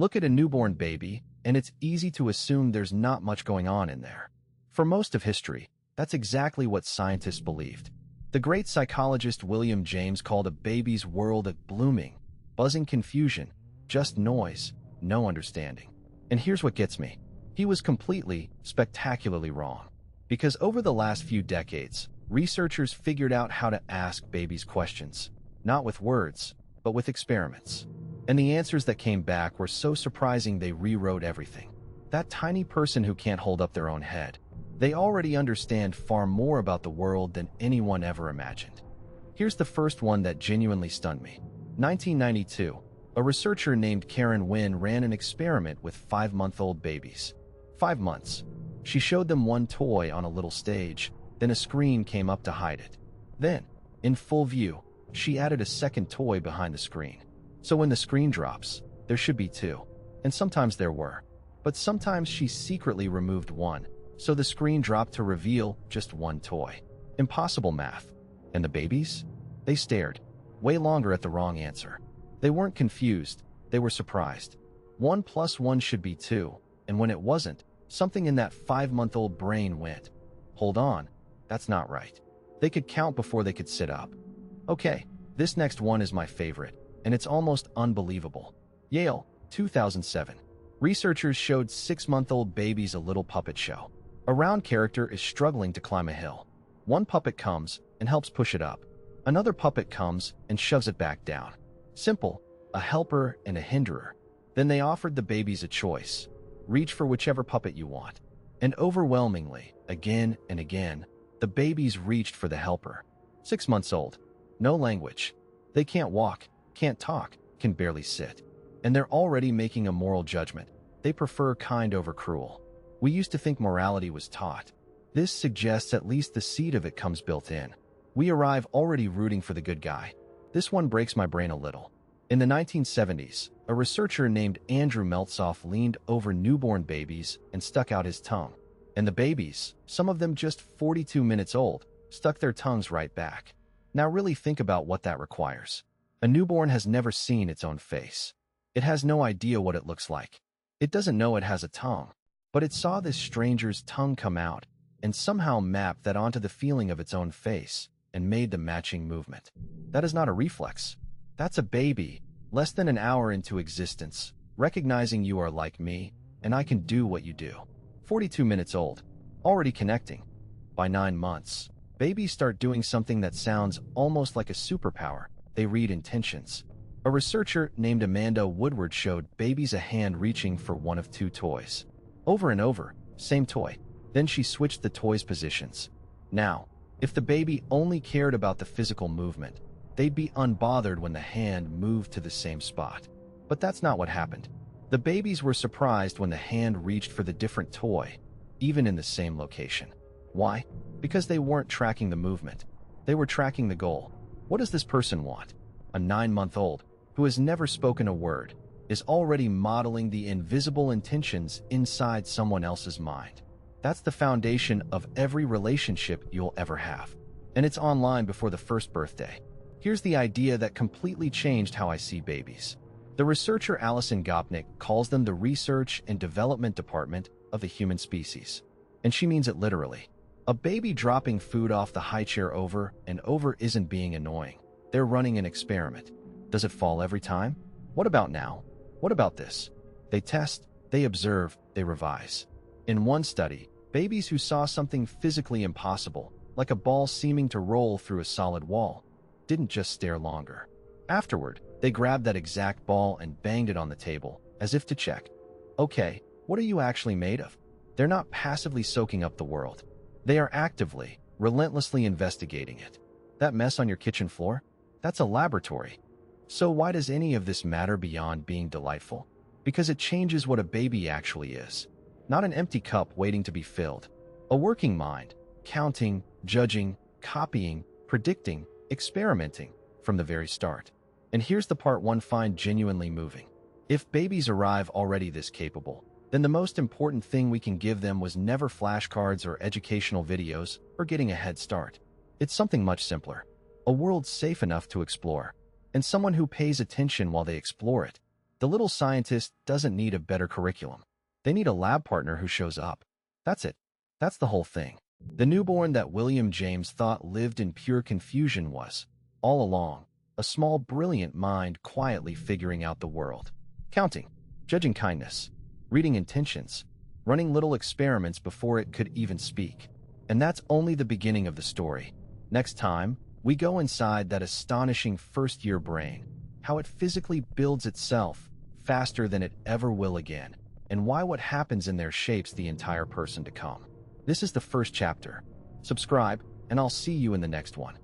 Look at a newborn baby, and it's easy to assume there's not much going on in there. For most of history, that's exactly what scientists believed. The great psychologist William James called a baby's world a blooming, buzzing confusion, just noise, no understanding. And here's what gets me. He was completely, spectacularly wrong. Because over the last few decades, researchers figured out how to ask babies questions, not with words, but with experiments. And the answers that came back were so surprising they rewrote everything. That tiny person who can't hold up their own head, they already understand far more about the world than anyone ever imagined. Here's the first one that genuinely stunned me. 1992, a researcher named Karen Wynn ran an experiment with 5-month-old babies. 5 months. She showed them one toy on a little stage, then a screen came up to hide it. Then, in full view, she added a second toy behind the screen. So when the screen drops, there should be 2. And sometimes there were. But sometimes she secretly removed one, so the screen dropped to reveal just one toy. Impossible math. And the babies? They stared, way longer at the wrong answer. They weren't confused, they were surprised. 1 + 1 should be 2, and when it wasn't, something in that 5-month-old brain went, hold on, that's not right. They could count before they could sit up. Okay, this next one is my favorite, and it's almost unbelievable. Yale, 2007. Researchers showed 6-month-old babies a little puppet show. A round character is struggling to climb a hill. One puppet comes and helps push it up. Another puppet comes and shoves it back down. Simple, a helper and a hinderer. Then they offered the babies a choice. Reach for whichever puppet you want. And overwhelmingly, again and again, the babies reached for the helper. 6 months old. No language. They can't walk, can't talk, can barely sit. And they're already making a moral judgment. They prefer kind over cruel. We used to think morality was taught. This suggests at least the seed of it comes built in. We arrive already rooting for the good guy. This one breaks my brain a little. In the 1970s, a researcher named Andrew Meltzoff leaned over newborn babies and stuck out his tongue. And the babies, some of them just 42 minutes old, stuck their tongues right back. Now really think about what that requires. A newborn has never seen its own face. It has no idea what it looks like. It doesn't know it has a tongue. But it saw this stranger's tongue come out and somehow mapped that onto the feeling of its own face and made the matching movement. That is not a reflex. That's a baby, less than an hour into existence, recognizing you are like me and I can do what you do. 42 minutes old, already connecting. By 9 months, babies start doing something that sounds almost like a superpower. They read intentions. A researcher named Amanda Woodward showed babies a hand reaching for one of 2 toys. Over and over, same toy. Then she switched the toys' positions. Now, if the baby only cared about the physical movement, they'd be unbothered when the hand moved to the same spot. But that's not what happened. The babies were surprised when the hand reached for the different toy, even in the same location. Why? Because they weren't tracking the movement. They were tracking the goal. What does this person want? A 9-month-old, who has never spoken a word, is already modeling the invisible intentions inside someone else's mind. That's the foundation of every relationship you'll ever have. And it's online before the first birthday. Here's the idea that completely changed how I see babies. The researcher Alison Gopnik calls them the research and development department of the human species. And she means it literally. A baby dropping food off the high chair over and over isn't being annoying. They're running an experiment. Does it fall every time? What about now? What about this? They test, they observe, they revise. In one study, babies who saw something physically impossible, like a ball seeming to roll through a solid wall, didn't just stare longer. Afterward, they grabbed that exact ball and banged it on the table, as if to check. Okay, what are you actually made of? They're not passively soaking up the world. They are actively, relentlessly investigating it. That mess on your kitchen floor? That's a laboratory. So why does any of this matter beyond being delightful? Because it changes what a baby actually is. Not an empty cup waiting to be filled. A working mind, counting, judging, copying, predicting, experimenting from the very start. And here's the part one find genuinely moving. If babies arrive already this capable, then the most important thing we can give them was never flashcards or educational videos or getting a head start. It's something much simpler. A world safe enough to explore, and someone who pays attention while they explore it. The little scientist doesn't need a better curriculum. They need a lab partner who shows up. That's it. That's the whole thing. The newborn that William James thought lived in pure confusion was, all along, a small, brilliant mind quietly figuring out the world. Counting, judging kindness, reading intentions, running little experiments before it could even speak. And that's only the beginning of the story. Next time, we go inside that astonishing first-year brain, how it physically builds itself faster than it ever will again, and why what happens in there shapes the entire person to come. This is the first chapter. Subscribe, and I'll see you in the next one.